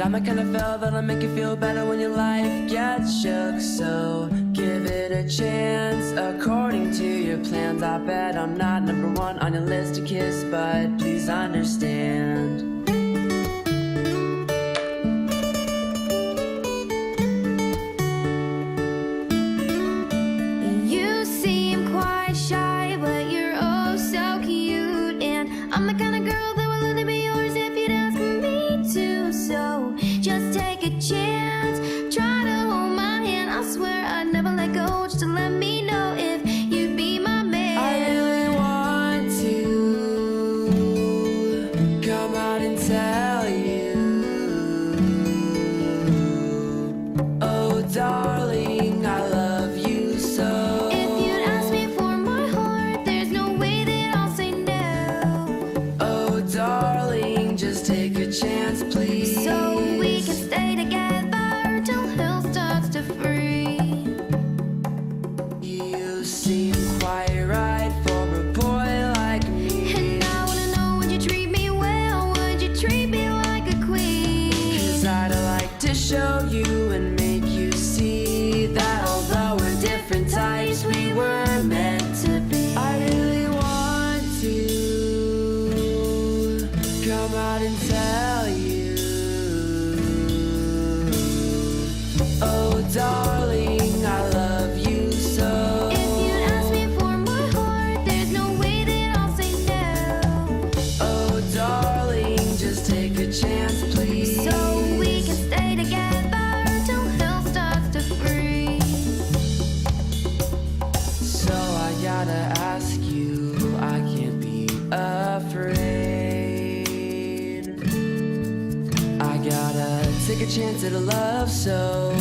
I'm the kind of fella that'll make you feel better when your life gets shook. So give it a chance according to your plans. I bet I'm not number one on your list to kiss, but please understand. You seem quite shy, but you're oh so cute. And I'm the kind of girl that will only be yours if you'd ask me to. So just take a chance, try to hold my hand. I swear I'd never let go, just to let me know if you'd be my man. I really want to come out and tell you, oh darling, I love you so. If you'd ask me for my heart, there's no way that I'll say no. Oh darling, just take a chance, please. So we can stay together till hell starts to freeze. You seem quite right for a boy like me. And I wanna know, would you treat me well? Would you treat me like a queen? 'Cause I'd like to show you and make you see that although we're different types, we were meant to be. I really want to come out and tell you, oh darling, I love you so. If you'd ask me for my heart, there's no way that I'll say no. Oh darling, just take a chance, please. So we can stay together till hell starts to freeze. So I gotta ask you, I can't be afraid. I gotta take a chance at a love so